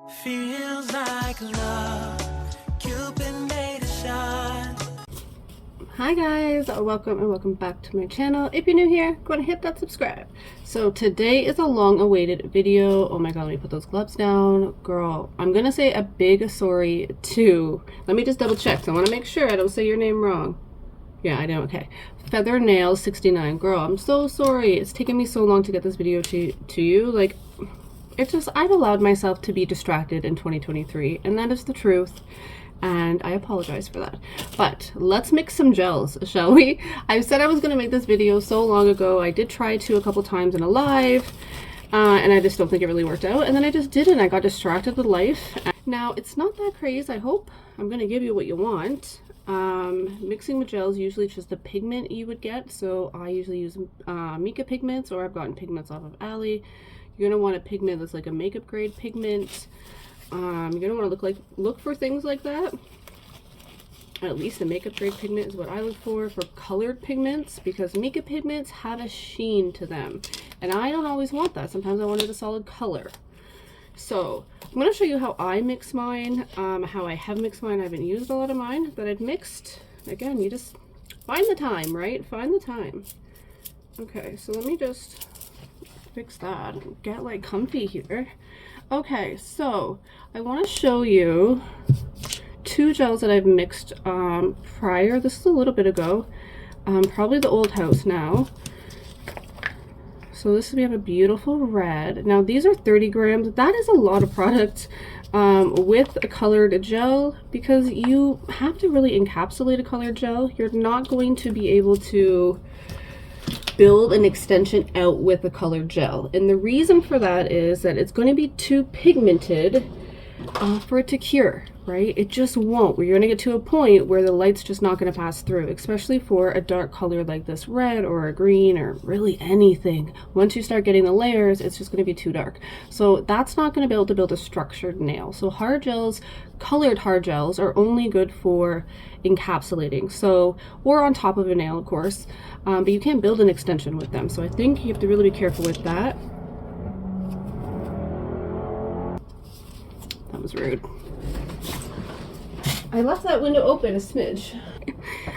Feels like love, Cupid made a shot. Hi guys, welcome and welcome back to my channel. If you're new here, go ahead and hit that subscribe. So today is a long awaited video. Oh my god, let me put those gloves down. Girl, I'm gonna say a big sorry to, let me just double check. I want to make sure I don't say your name wrong. Yeah, I know, okay. Feather Nails 69. Girl, I'm so sorry. It's taken me so long to get this video to you. Like, it's just, I've allowed myself to be distracted in 2023, and that is the truth. And I apologize for that. But let's mix some gels, shall we? I said I was going to make this video so long ago. I did try to a couple times in a live, and I just don't think it really worked out. And then I just didn't. I got distracted with life. Now, it's not that crazy. I hope I'm going to give you what you want. Mixing with gels, usually it's just the pigment you would get. So I usually use Mica pigments, or I've gotten pigments off of Ali. You're going to want a pigment that's like a makeup grade pigment. You're gonna want to look for things like that. At least a makeup grade pigment is what I look for colored pigments, because Mica pigments have a sheen to them, and I don't always want that. Sometimes I wanted a solid color. So I'm going to show you how I mix mine, how I have mixed mine. I haven't used a lot of mine that I've mixed. Again, you just find the time, right? Find the time. Okay, so let me just fix that and get like comfy here. Okay, so I want to show you two gels that I've mixed prior. This is a little bit ago, probably the old house now. So we have a beautiful red. Now these are 30 grams. That is a lot of product with a colored gel, because you have to really encapsulate a colored gel. You're not going to be able to build an extension out with a colored gel, and the reason for that is that it's going to be too pigmented for it to cure, right? It just won't. You're going to get to a point where the light's just not going to pass through, especially for a dark color like this red or a green or really anything. Once you start getting the layers, it's just going to be too dark. So that's not going to be able to build a structured nail. So hard gels, colored hard gels, are only good for encapsulating, so, or on top of a nail, of course, but you can't build an extension with them. So I think you have to really be careful with that. That was rude. I left that window open a smidge.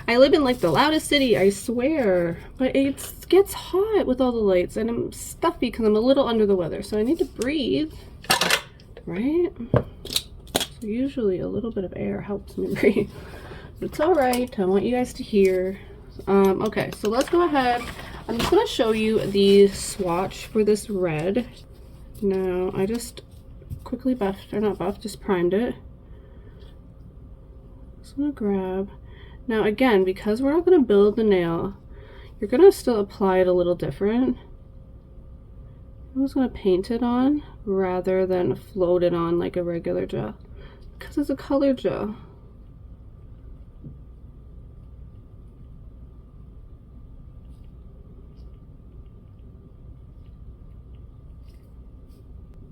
I live in like the loudest city, I swear, but it gets hot with all the lights, and I'm stuffy because I'm a little under the weather, so I need to breathe, right? So usually a little bit of air helps me breathe, but it's all right. I want you guys to hear. Okay, so let's go ahead. I'm just going to show you the swatch for this red. Now, I just quickly just primed it. So I'm going to grab. Now again, because we're not going to build the nail, you're going to still apply it a little different. I'm just going to paint it on rather than float it on like a regular gel, because it's a colored gel.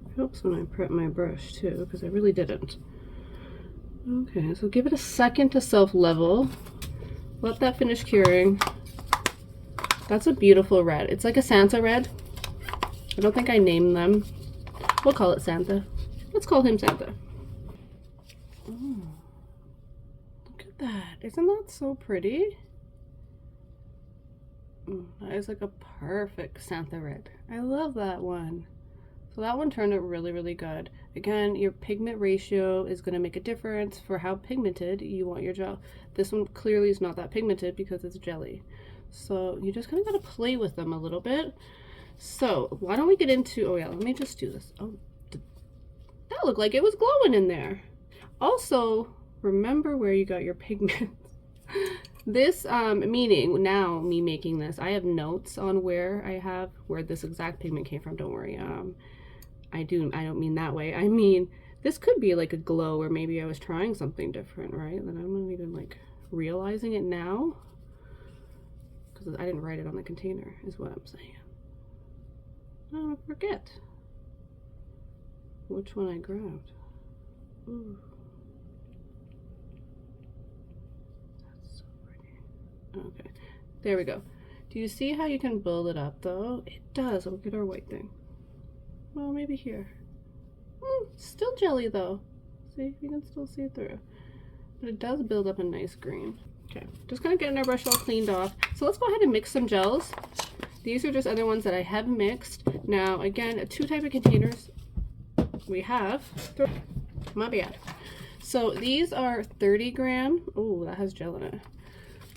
It helps when I prep my brush too, because I really didn't. Okay, so give it a second to self-level. Let that finish curing. That's a beautiful red. It's like a Santa red. I don't think I named them. We'll call it Santa. Let's call him Santa. Oh, look at that. Isn't that so pretty? That is like a perfect Santa red. I love that one. So that one turned out really, really good. Again, your pigment ratio is going to make a difference for how pigmented you want your gel. This one clearly is not that pigmented because it's jelly. So you just kind of got to play with them a little bit. So why don't we get into, oh yeah, let me just do this. Oh, that looked like it was glowing in there. Also, remember where you got your pigments. This, meaning now me making this, I have notes on where this exact pigment came from. Don't worry. I don't mean that way. I mean, this could be like a glow, or maybe I was trying something different, right? And then I'm not even like realizing it now, because I didn't write it on the container, is what I'm saying. I don't forget which one I grabbed. Ooh. That's so pretty. Okay, there we go. Do you see how you can build it up though? It does. Look at our white thing. Well, maybe here. Still jelly though. See, you can still see it through. But it does build up a nice green. Okay, just gonna get our brush all cleaned off. So let's go ahead and mix some gels. These are just other ones that I have mixed. Now, again, 2 types of containers we have. My bad. So these are 30 gram. Oh, that has gel in it.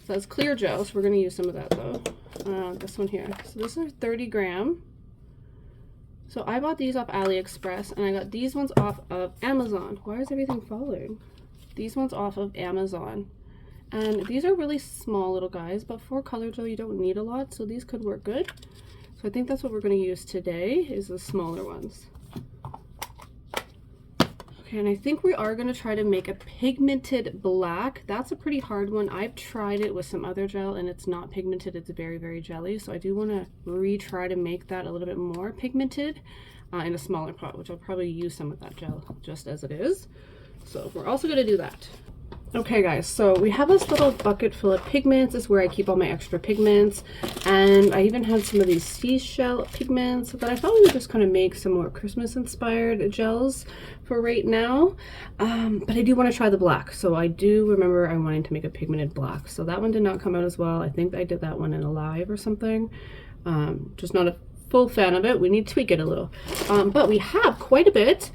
So that's clear gel, so we're gonna use some of that though. This one here. So this is 30 gram. So I bought these off AliExpress, and I got these ones off of Amazon. Why is everything falling? These ones off of Amazon. And these are really small little guys, but for color gel you don't need a lot, so these could work good. So I think that's what we're going to use today, is the smaller ones. Okay, and I think we are going to try to make a pigmented black. That's a pretty hard one. I've tried it with some other gel and it's not pigmented. It's very, very jelly. So I do want to retry to make that a little bit more pigmented in a smaller pot, which I'll probably use some of that gel just as it is. So we're also going to do that. Okay guys, so we have this little bucket full of pigments. This is where I keep all my extra pigments, and I even have some of these seashell pigments, but I thought we would just kind of make some more Christmas inspired gels for right now. But I do want to try the black, so I do remember I wanted to make a pigmented black. So that one did not come out as well. I think I did that one in a live or something. Just not a full fan of it. We need to tweak it a little, but we have quite a bit,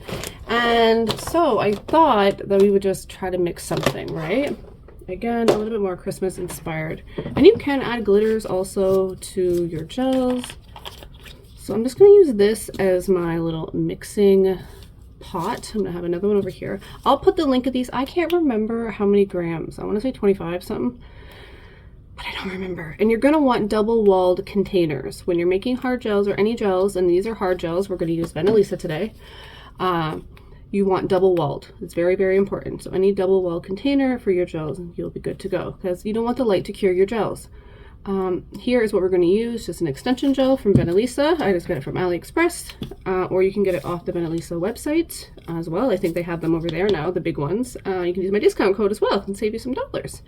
and so I thought that we would just try to mix something, right? Again, a little bit more Christmas inspired, and you can add glitters also to your gels. So I'm just going to use this as my little mixing pot. I'm gonna have another one over here. I'll put the link of these. I can't remember how many grams. I want to say 25 something, but I don't remember. And you're going to want double-walled containers when you're making hard gels or any gels, and these are hard gels. We're going to use Vanillisa today. You want double-walled. It's very, very important. So any double-walled container for your gels, you'll be good to go, because you don't want the light to cure your gels. Here is what we're going to use, just an extension gel from Vanillisa. I just got it from AliExpress, or you can get it off the Vanillisa website as well. I think they have them over there now, the big ones. You can use my discount code as well and save you some dollars.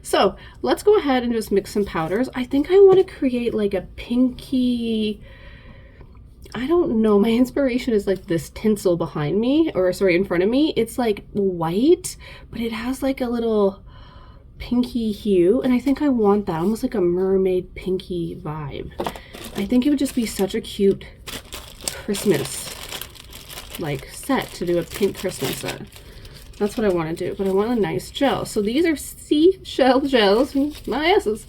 So let's go ahead and just mix some powders. I think I want to create like a pinky, I don't know, my inspiration is like this tinsel behind me, or sorry, in front of me. It's like white, but it has like a little pinky hue, and I think I want that, almost like a mermaid pinky vibe. I think it would just be such a cute Christmas like set to do a pink Christmas set. That's what I want to do, but I want a nice gel. So these are seashell gels, my asses.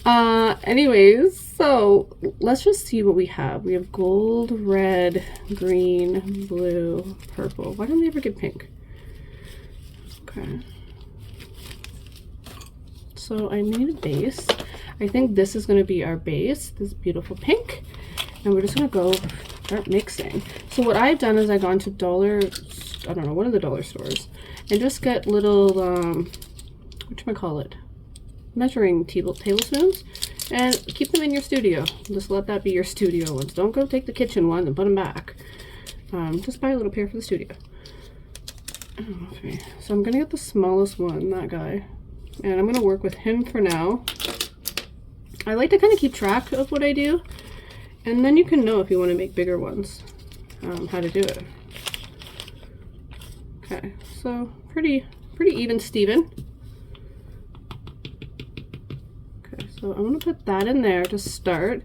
Anyways, so let's just see what we have. We have gold, red, green, blue, purple. Why don't we ever get pink? Okay. So I made a base. I think this is going to be our base, this beautiful pink. And we're just going to go start mixing. So what I've done is I've gone to I don't know, one of the dollar stores, and just get little, whatchamacallit, measuring tablespoons, and keep them in your studio. Just let that be your studio ones. Don't go take the kitchen ones and put them back. Just buy a little pair for the studio. Okay, so I'm going to get the smallest one, that guy. And I'm going to work with him for now. I like to kind of keep track of what I do, and then you can know if you want to make bigger ones, how to do it. Okay, so pretty even Steven. Okay, so I'm going to put that in there to start.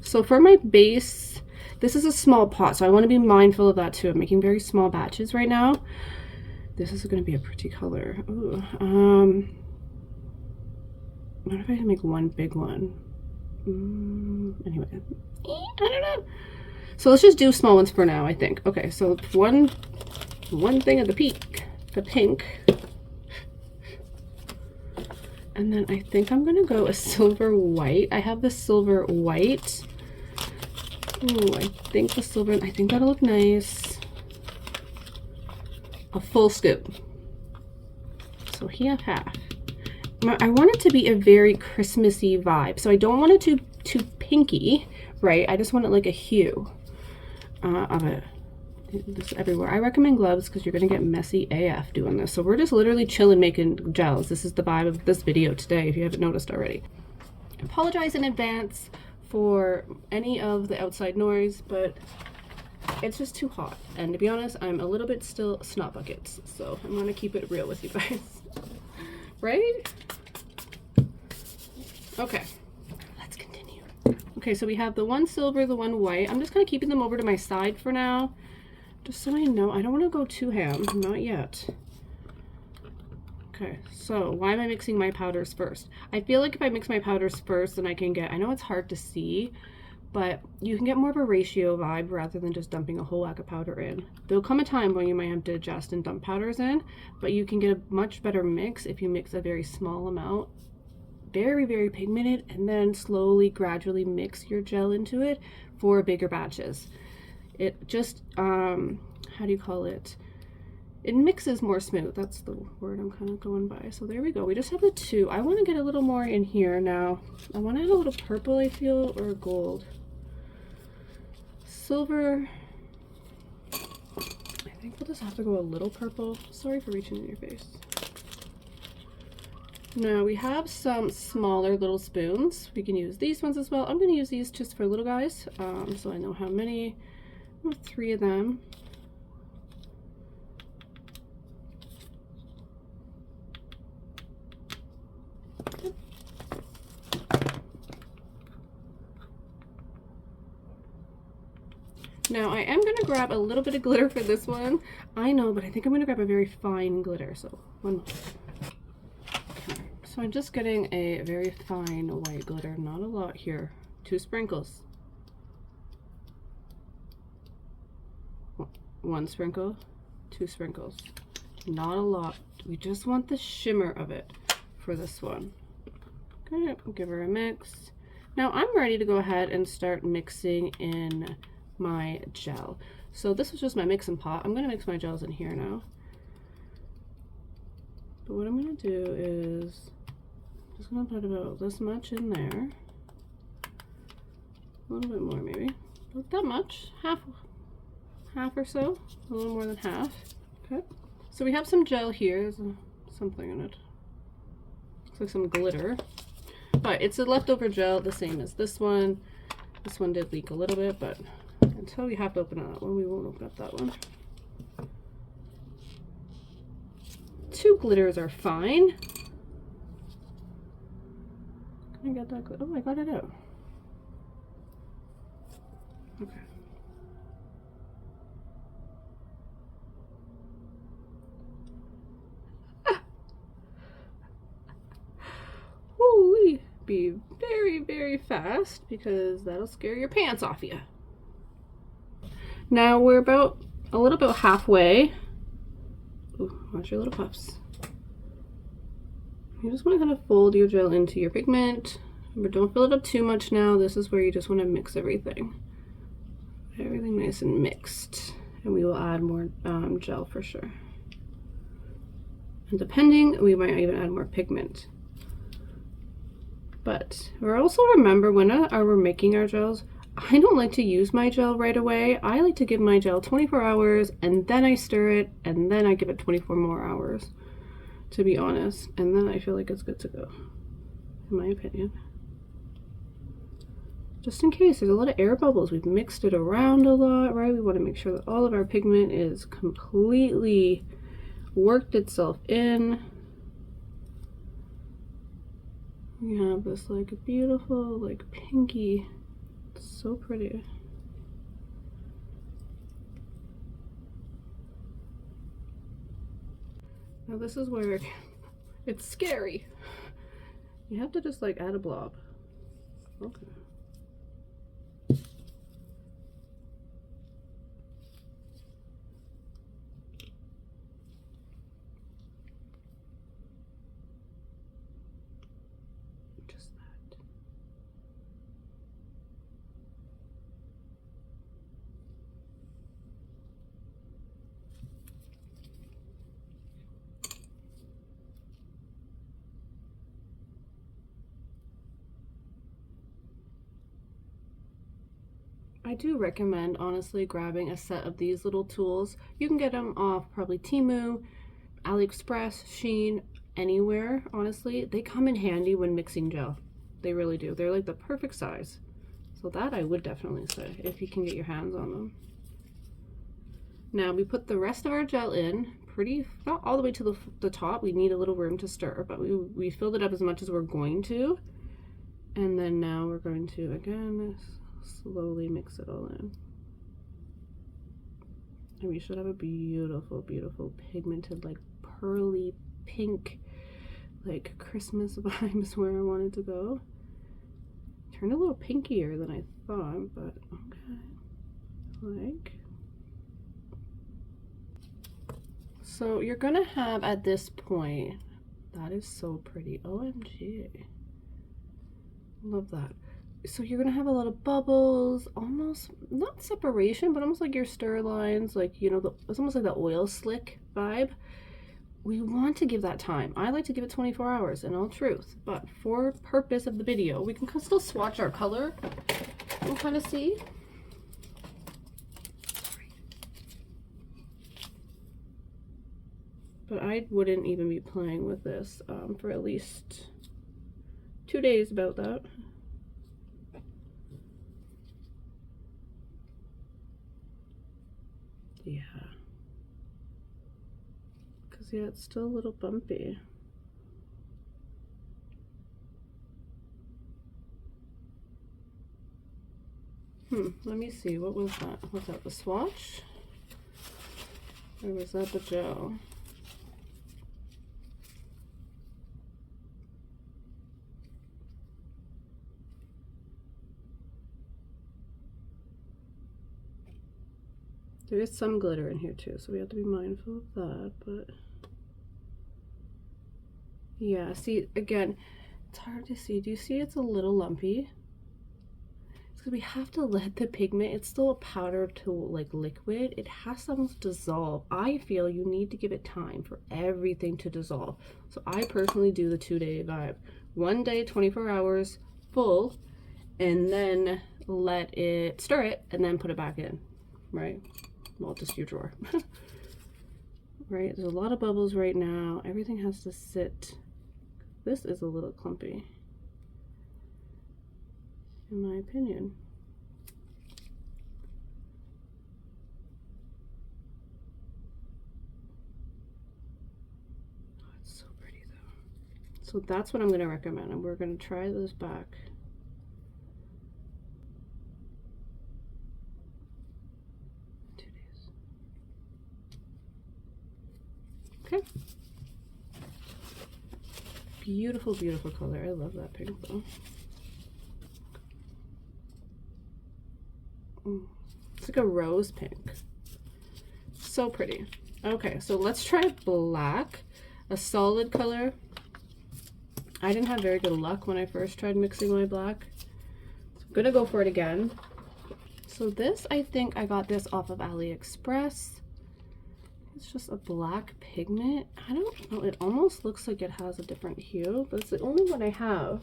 So for my base, this is a small pot, so I want to be mindful of that too. I'm making very small batches right now. This is going to be a pretty color. Ooh, what if I make one big one? Anyway, I don't know. So let's just do small ones for now, I think. Okay, so one thing of the pink. And then I think I'm gonna go a silver white. I have the silver white. Ooh, I think that'll look nice. A full scoop. So here half. I want it to be a very Christmassy vibe, so I don't want it too pinky, right? I just want it like a hue of it. This everywhere. I recommend gloves because you're gonna get messy AF doing this. So we're just literally chilling making gels. This is the vibe of this video today, if you haven't noticed already. I apologize in advance for any of the outside noise, but it's just too hot. And to be honest, I'm a little bit still snot buckets, so I'm gonna keep it real with you guys. Right? Okay, let's continue. Okay, so we have the one silver, the one white. I'm just kind of keeping them over to my side for now, just so I know. I don't want to go too ham, not yet. Okay, so why am I mixing my powders first? I feel like if I mix my powders first, then I can get, I know it's hard to see, but you can get more of a ratio vibe rather than just dumping a whole whack of powder in. There'll come a time when you might have to adjust and dump powders in, but you can get a much better mix if you mix a very small amount, very, very pigmented, and then slowly, gradually mix your gel into it for bigger batches. It just, how do you call it? It mixes more smooth. That's the word I'm kind of going by. So there we go. We just have the two. I want to get a little more in here now. I want to add a little purple, I feel, or gold. Silver. I think we'll just have to go a little purple. Sorry for reaching in your face. Now we have some smaller little spoons. We can use these ones as well. I'm going to use these just for little guys. So I know how many. I have 3 of them. Now I am going to grab a little bit of glitter for this one. I know, but I think I'm going to grab a very fine glitter. So one moment. Okay. So I'm just getting a very fine white glitter, not a lot here. 2 sprinkles. 1 sprinkle, 2 sprinkles. Not a lot. We just want the shimmer of it for this one. Okay, give her a mix. Now I'm ready to go ahead and start mixing in my gel. So this was just my mixing pot. I'm going to mix my gels in here now. But what I'm going to do is just going to put about this much in there. A little bit more maybe. Not that much. Half or so. A little more than half. Okay. So we have some gel here. There's something in it. Looks like some glitter. But it's a leftover gel, the same as this one. This one did leak a little bit, but until we have to open up that one, we won't open up that one. 2 glitters are fine. Can I get that glitter? Oh, I got it out. Okay. Holy, be very, very fast because that'll scare your pants off you. Now we're about a little bit halfway. Ooh, watch your little puffs. You just want to kind of fold your gel into your pigment, but don't fill it up too much now. This is where you just want to mix everything. Everything nice and mixed. And we will add more gel for sure. And depending, we might even add more pigment. But also remember when we're making our gels, I don't like to use my gel right away. I like to give my gel 24 hours and then I stir it and then I give it 24 more hours, to be honest. And then I feel like it's good to go, in my opinion. Just in case there's a lot of air bubbles. We've mixed it around a lot, right? We want to make sure that all of our pigment is completely worked itself in. We have this like beautiful like pinky. It's so pretty. Now this is where it's scary. You have to just like add a blob. Okay. I do recommend, honestly, grabbing a set of these little tools. You can get them off probably Temu, AliExpress, Shein, anywhere, honestly. They come in handy when mixing gel. They really do. They're like the perfect size. So that I would definitely say, if you can get your hands on them. Now we put the rest of our gel in, not all the way to the top. We need a little room to stir, but we filled it up as much as we're going to. And then now we're going to, again, slowly mix it all in. And we should have a beautiful, beautiful pigmented, like pearly pink, like Christmas vibes where I wanted to go. Turned a little pinkier than I thought, but okay. Like, so you're gonna have at this point, that is so pretty. OMG. Love that. So you're gonna have a lot of bubbles, almost not separation, but almost like your stir lines, like, you know, it's almost like the oil slick vibe. We want to give that time. I like to give it 24 hours in all truth, but for purpose of the video, we can still swatch our color and kind of see. But I wouldn't even be playing with this for at least 2 days about that. Yeah. Because, yeah, it's still a little bumpy. Let me see. What was that? Was that the swatch? Or was that the gel? There is some glitter in here too, so we have to be mindful of that, but yeah, see, again, it's hard to see. Do you see it's a little lumpy? It's because we have to let the pigment, it's still a powder to like liquid. It has to almost dissolve. I feel you need to give it time for everything to dissolve. So I personally do the 2-day vibe. 1 day, 24 hours full, and then let it, stir it, and then put it back in, right? Well, just your drawer. Right, there's a lot of bubbles right now. Everything has to sit. This is a little clumpy, in my opinion. Oh, it's so pretty though. So that's what I'm going to recommend, and we're going to try this back. Okay. Beautiful, beautiful color. I love that pink though. It's like a rose pink. So pretty. Okay, so let's try black, a solid color. I didn't have very good luck when I first tried mixing my black. So I'm gonna go for it again. So this, I think I got this off of AliExpress. It's just a black pigment. I don't know, it almost looks like it has a different hue, but it's the only one I have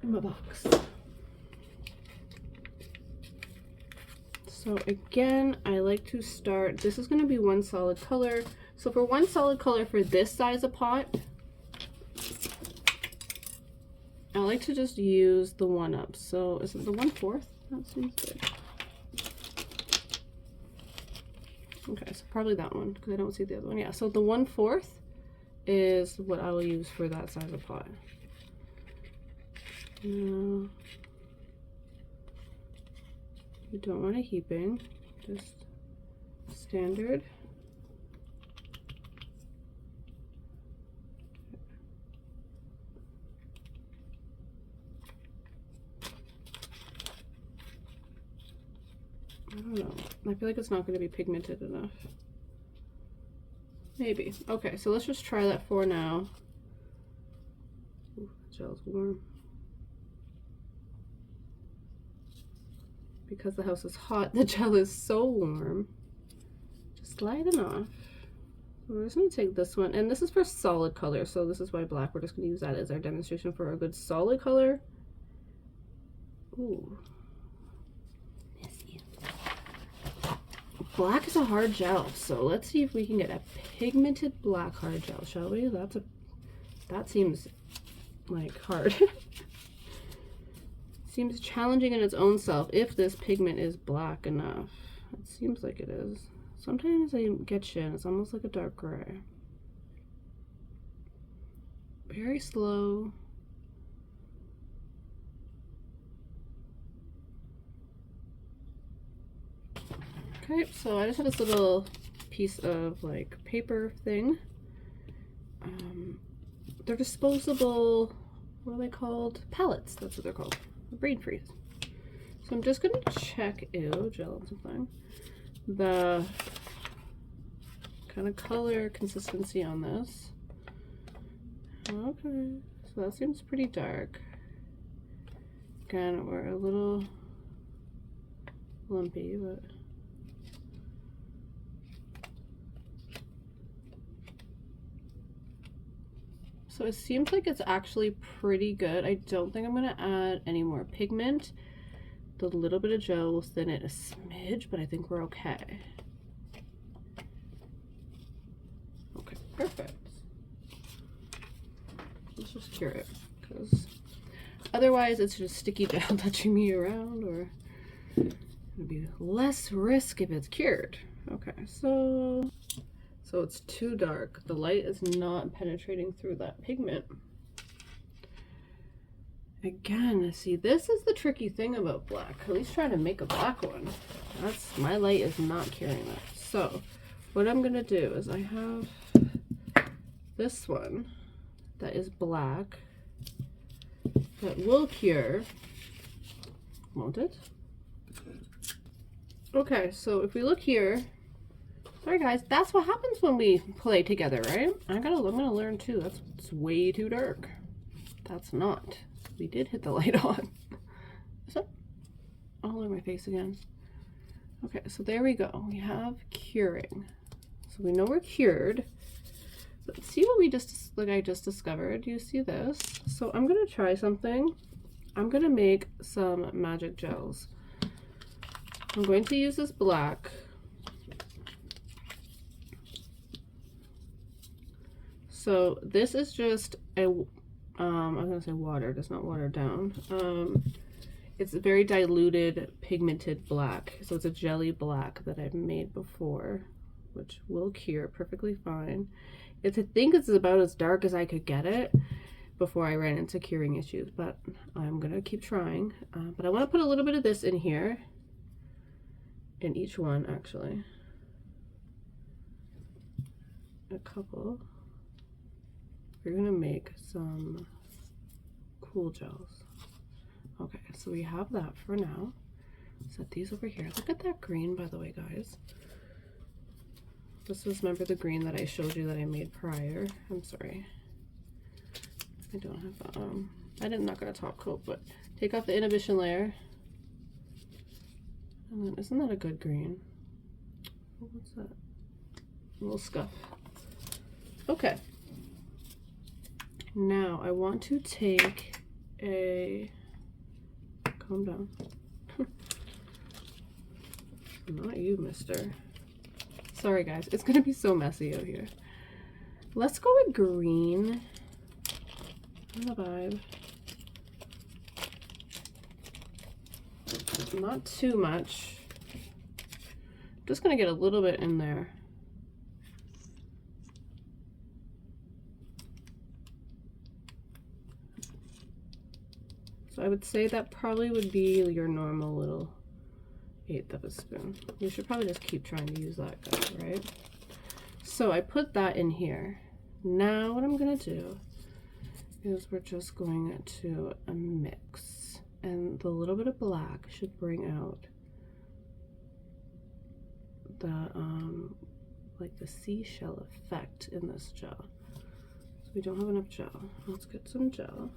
in my box. So again, I like to start, this is going to be one solid color. So for one solid color for this size of pot, I like to just use the 1-up. So is it the 1/4? That seems good. Okay, so probably that one, because I don't see the other one. Yeah, so the 1/4 is what I will use for that size of pot. No, you don't want a heaping, just standard. I don't know. I feel like it's not going to be pigmented enough. Maybe. Okay, so let's just try that for now. Ooh, the gel's warm. Because the house is hot, the gel is so warm. Just sliding off. So we're just going to take this one, and this is for solid color, so this is why black. We're just going to use that as our demonstration for a good solid color. Ooh. Black is a hard gel, so let's see if we can get a pigmented black hard gel, shall we? That seems like hard. Seems challenging in its own self if this pigment is black enough. It seems like it is. Sometimes I get chin. It's almost like a dark gray. Very slow. Okay, so I just have this little piece of like paper thing. They're disposable, what are they called? Palettes, that's what they're called. Brain freeze. So I'm just gonna check, ew, gel and something, the kind of color consistency on this. Okay, so that seems pretty dark. Again, we're a little lumpy, but so it seems like it's actually pretty good. I don't think I'm gonna add any more pigment. The little bit of gel will thin it a smidge, but I think we're okay. Okay, perfect. Let's just cure it, because otherwise it's just sticky gel touching me around, or it'd be less risk if it's cured. Okay, so it's too dark. The light is not penetrating through that pigment. Again, see, this is the tricky thing about black. At least trying to make a black one. That's, my light is not curing that. So what I'm gonna do is I have this one that is black that will cure, won't it? Okay, so if we look here, sorry guys, that's what happens when we play together, right? I'm gonna learn too. It's way too dark. That's not. We did hit the light on. Is that all over my face again? Okay, so there we go. We have curing. So we know we're cured. But see what we just, like I just discovered? Do you see this? So I'm gonna try something. I'm gonna make some magic gels. I'm going to use this black. So this is just a, I was gonna say water, it's not watered down. It's a very diluted pigmented black. So it's a jelly black that I've made before, which will cure perfectly fine. I think it's about as dark as I could get it before I ran into curing issues, but I'm gonna keep trying. But I wanna put a little bit of this in here, in each one actually. A couple. We're gonna make some cool gels. Okay, so we have that for now. Set these over here. Look at that green, by the way, guys. This was, remember the green that I showed you that I made prior? I'm sorry. I don't have, I didn't knock on a top coat, but take off the inhibition layer. And then, isn't that a good green? What's that? A little scuff. Okay. Now I want to take a, calm down. Not you, mister. Sorry guys, it's gonna be so messy out here. Let's go with green. On the vibe. Not too much. I'm just gonna get a little bit in there. So I would say that probably would be your normal little 1/8 of a spoon. You should probably just keep trying to use that, guys, right? So I put that in here. Now what I'm gonna do is we're just going to mix, and the little bit of black should bring out the like the seashell effect in this gel. So we don't have enough gel. Let's get some gel.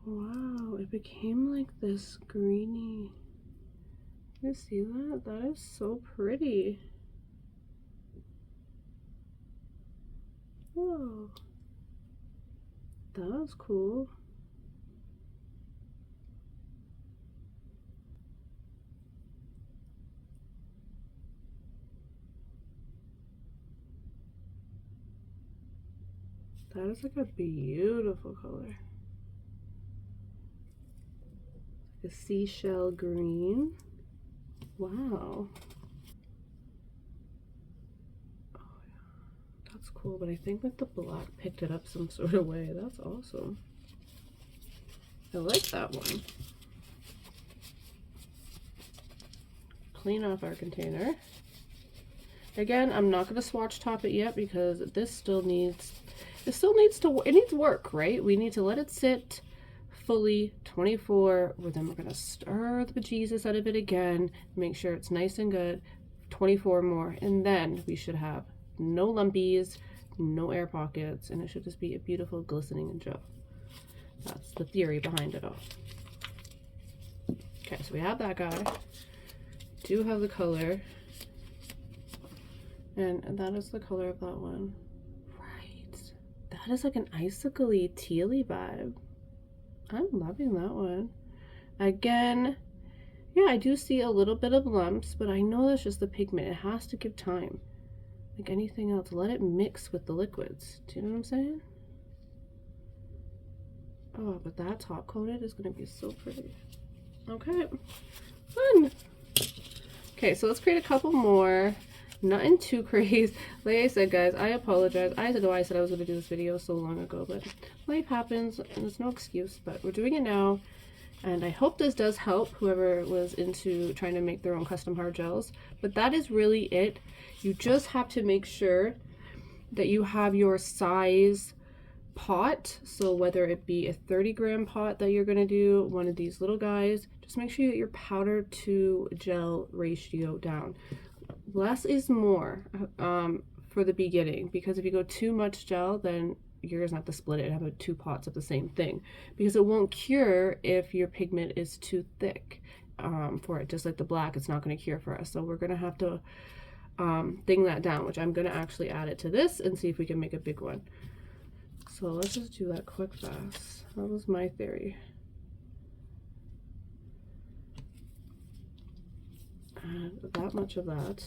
Wow, it became like this greeny. You see that? That is so pretty. Whoa. That was cool. That is like a beautiful color. A seashell green. Wow. Oh, yeah. That's cool, but I think that the black picked it up some sort of way. That's awesome. I like that one. Clean off our container. Again, I'm not going to swatch top it yet because this still needs work, right? We need to let it sit fully 24, then we're going to stir the bejesus out of it again, make sure it's nice and good, 24 more, and then we should have no lumpies, no air pockets, and it should just be a beautiful glistening gel. That's the theory behind it all. Okay, so we have that guy. Do have the color, and that is the color of that one. Right, that is like an icicle-y, tealy vibe. I'm loving that one. Again, yeah, I do see a little bit of lumps, but I know that's just the pigment. It has to give time. Like anything else, let it mix with the liquids. Do you know what I'm saying? Oh, but that top coated is going to be so pretty. Okay, fun. Okay, so let's create a couple more. Nothing too crazy. Like I said, guys, I apologize. I know I said I was going to do this video so long ago, but life happens and there's no excuse, but we're doing it now. And I hope this does help whoever was into trying to make their own custom hard gels. But that is really it. You just have to make sure that you have your size pot. So whether it be a 30-gram pot that you're going to do, one of these little guys, just make sure you get your powder to gel ratio down. Less is more for the beginning, because if you go too much gel, then you're gonna have to split it and have 2 pots of the same thing, because it won't cure if your pigment is too thick for it. Just like the black, it's not going to cure for us, so we're gonna have to thing that down, which I'm gonna actually add it to this and see if we can make a big one. So let's just do that quick fast. That was my theory. Add that much of that.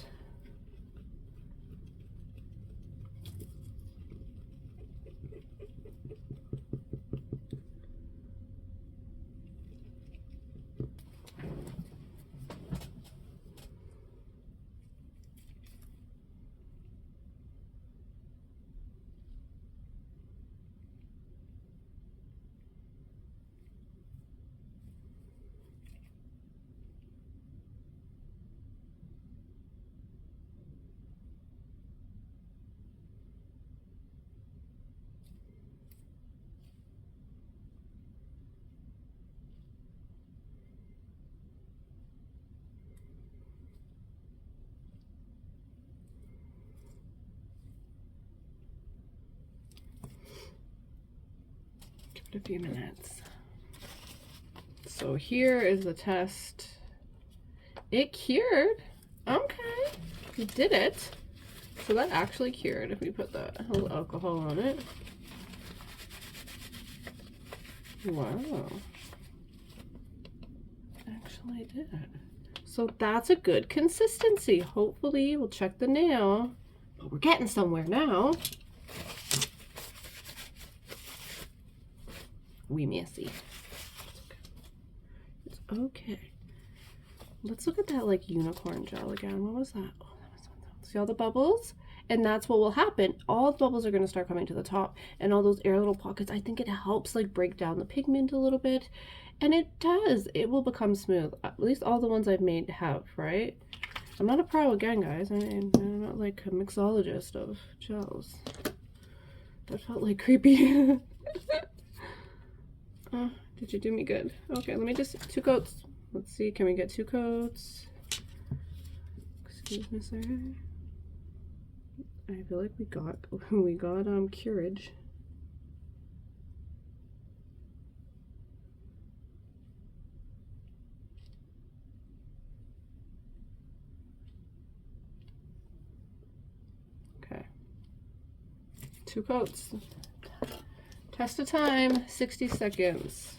A few minutes. So here is the test. It cured. Okay, we did it. So that actually cured if we put the little alcohol on it. Wow, actually did. So that's a good consistency. Hopefully we'll check the nail, but we're getting somewhere now. We may see. It's okay. Let's look at that like unicorn gel again. What was that? Oh, that was one. See all the bubbles? And that's what will happen. All the bubbles are going to start coming to the top, and all those air little pockets. I think it helps like break down the pigment a little bit, and it does. It will become smooth. At least all the ones I've made have, right? I'm not a pro again, guys. I'm not like a mixologist of gels. That felt like creepy. Did you do me good? Okay, let me just 2 coats. Let's see, can we get 2 coats? Excuse me, sir. I feel like we got curage. 2 coats. Test of time, 60 seconds.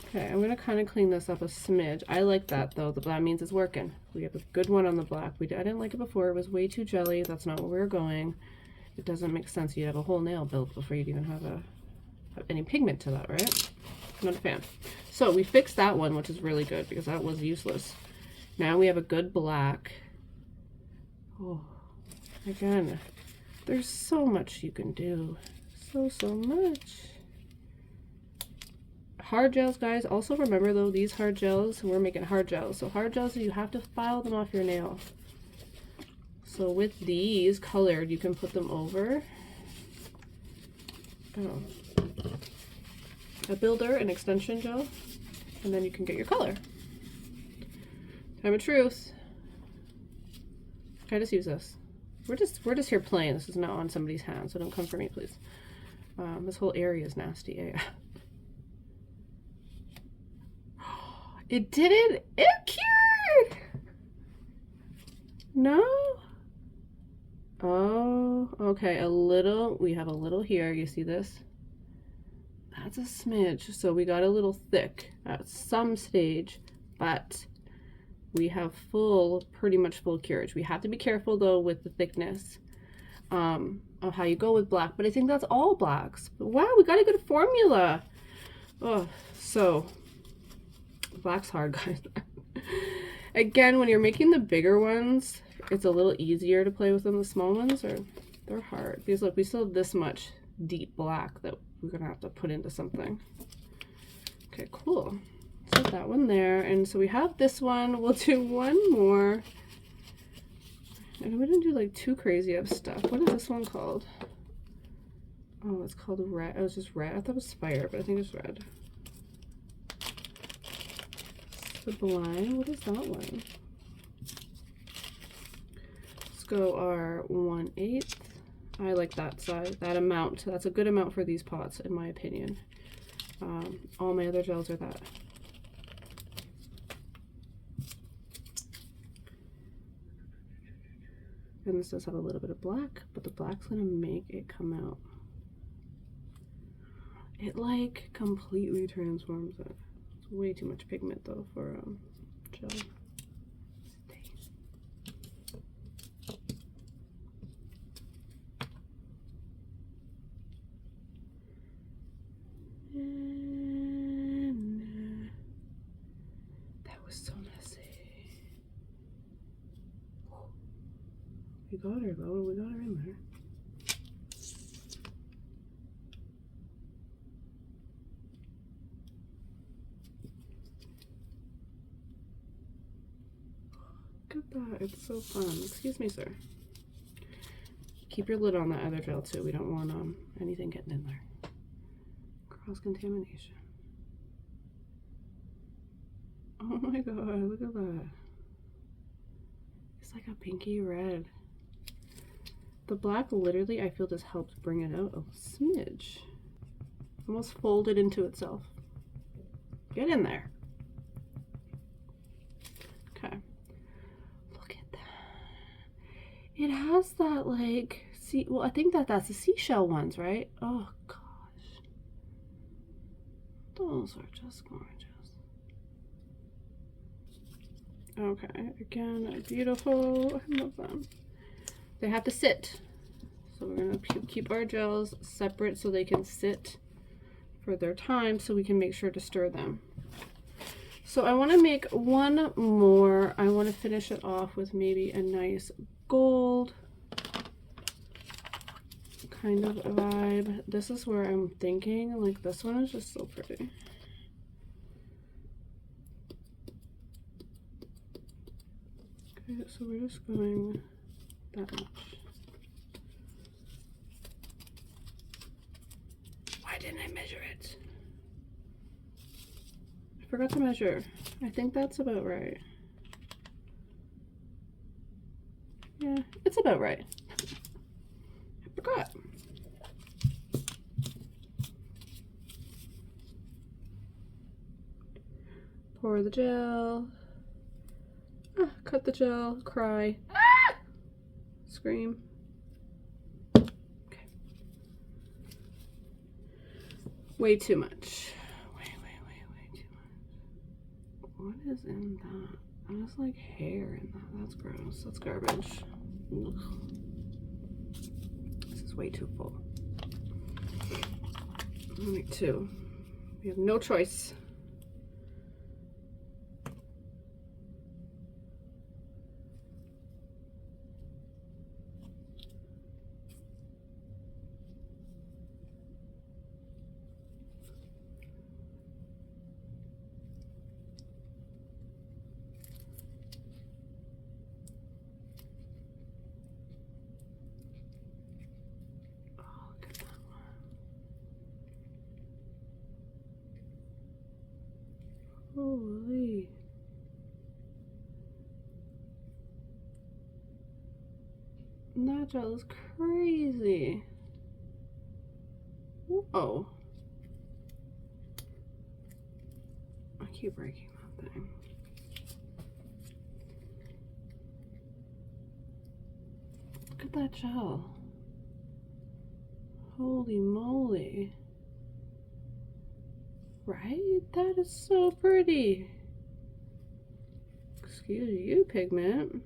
Okay, I'm gonna kind of clean this up a smidge. I like that though, that means it's working. We have a good one on the black. I didn't like it before, it was way too jelly. That's not where we were going. It doesn't make sense. You'd have a whole nail built before you'd even have any pigment to that, right? Not a fan. So we fixed that one, which is really good because that was useless. Now we have a good black. Oh, again, there's so much you can do. So much. Hard gels, guys. Also remember though, these hard gels, we're making hard gels. So hard gels, you have to file them off your nail. So with these colored, you can put them over a builder, an extension gel, and then you can get your color. Time of truth. I just use this. We're just here playing. This is not on somebody's hand, so don't come for me, please. This whole area is nasty. It didn't. It cured. No. Oh, okay. A little. We have a little here. You see this? That's a smidge. So we got a little thick at some stage, but we have pretty much full curage. We have to be careful though with the thickness of how you go with black, but I think that's all blacks. But wow, we got a good formula. Oh, so black's hard, guys. Again, when you're making the bigger ones, it's a little easier to play with than the small ones, or they're hard. Because look, we still have this much deep black that we're gonna have to put into something. Okay, cool. Set that one there, and so we have this one. We'll do one more, and we didn't do like too crazy of stuff. What is this one called? Oh, it's called red. It was just red. I thought it was fire, but I think it's red. Sublime. What is that one? Let's go our 1/8. I like that size, that amount. That's a good amount for these pots, in my opinion. All my other gels are that. And this does have a little bit of black, but the black's gonna make it come out. It like completely transforms it. It's way too much pigment though for gel. And that was so messy. We got her though, we got her in there. Look at that, it's so fun. Excuse me, sir. Keep your lid on that other gel too. We don't want anything getting in there. Cross-contamination. Oh my god, look at that. It's like a pinky red. The black literally, I feel, just helps bring it out a smidge. Almost folded into itself. Get in there. Okay. Look at that. It has that like, see, well, I think that's the seashell ones, right? Oh gosh. Those are just gorgeous. Okay, again, beautiful. I love them. They have to sit. So we're gonna keep our gels separate so they can sit for their time so we can make sure to stir them. So I wanna make one more. I wanna finish it off with maybe a nice gold kind of vibe. This is where I'm thinking, like this one is just so pretty. Okay, so we're just going that much. Why didn't I measure it? I forgot to measure. I think that's about right. Yeah, it's about right. I forgot. Pour the gel. Ah, cut the gel. Cry. Ah! Scream. Way too much. Way too much. What is in that? There's like hair in that. That's gross. That's garbage. Ugh. This is way too full. Only two. We have no choice. Holy. That gel is crazy. Whoa. I keep breaking that thing. Look at that gel. Holy moly. Right? That is so pretty. Excuse you, Pigment.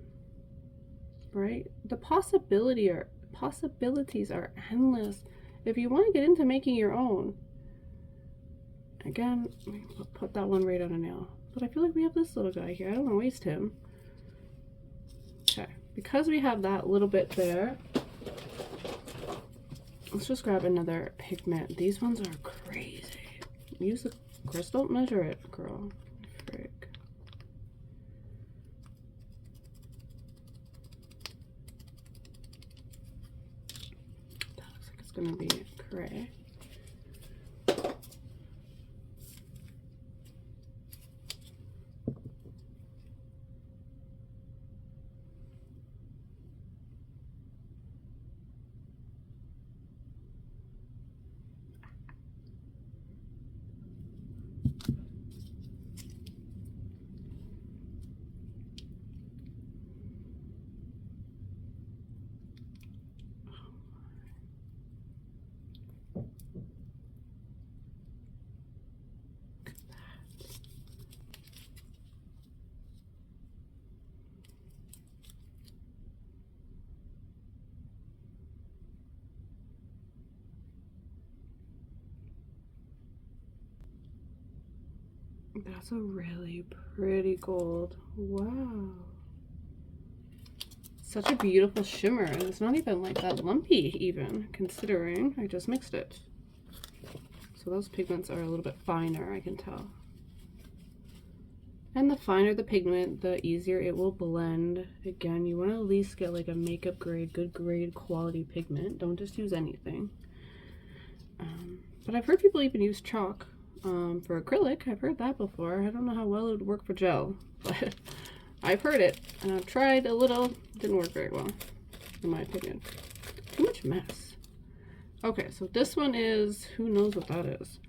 Right? The possibilities are endless if you want to get into making your own. Again, put that one right on a nail. But I feel like we have this little guy here. I don't want to waste him. Okay. Because we have that little bit there, let's just grab another pigment. These ones are crazy. Use the crystal, measure it, girl. Frick. That looks like it's gonna be gray. That's a really pretty gold. Wow. Such a beautiful shimmer. And it's not even like that lumpy even, considering I just mixed it. So those pigments are a little bit finer, I can tell. And the finer the pigment, the easier it will blend. Again, you want to at least get like a makeup grade, good grade quality pigment. Don't just use anything. But I've heard people even use chalk. For acrylic. I've heard that before. I don't know how well it would work for gel, but I've heard it and I've tried a little. Didn't work very well, in my opinion. Too much mess. Okay, so this one is, who knows what that is.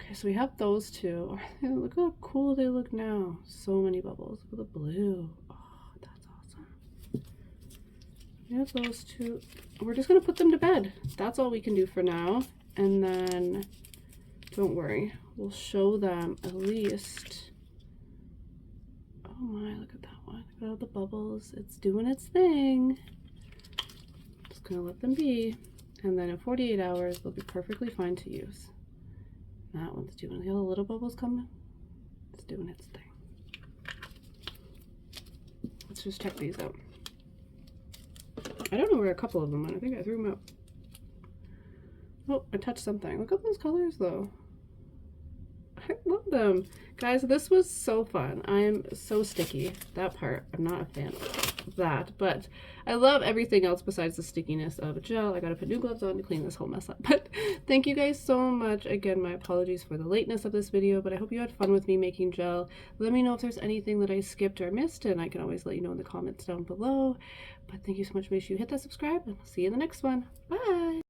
Okay, so we have those two. Look how cool they look now. So many bubbles. Look at the blue. Oh, that's awesome. We have those two. We're just gonna put them to bed. That's all we can do for now, and then don't worry, we'll show them at least. Oh my, look at that one. Look at all the bubbles. It's doing its thing. Just gonna let them be. And then in 48 hours, they'll be perfectly fine to use. That one's doing, the little bubbles coming. It's doing its thing. Let's just check these out. I don't know where a couple of them went. I think I threw them out. Oh, I touched something. Look at those colors though. I love them. Guys, this was so fun. I am so sticky. That part, I'm not a fan of that, but I love everything else besides the stickiness of gel. I gotta put new gloves on to clean this whole mess up. But thank you guys so much. Again, my apologies for the lateness of this video, but I hope you had fun with me making gel. Let me know if there's anything that I skipped or missed, and I can always let you know in the comments down below. But thank you so much. Make sure you hit that subscribe, and I'll see you in the next one. Bye!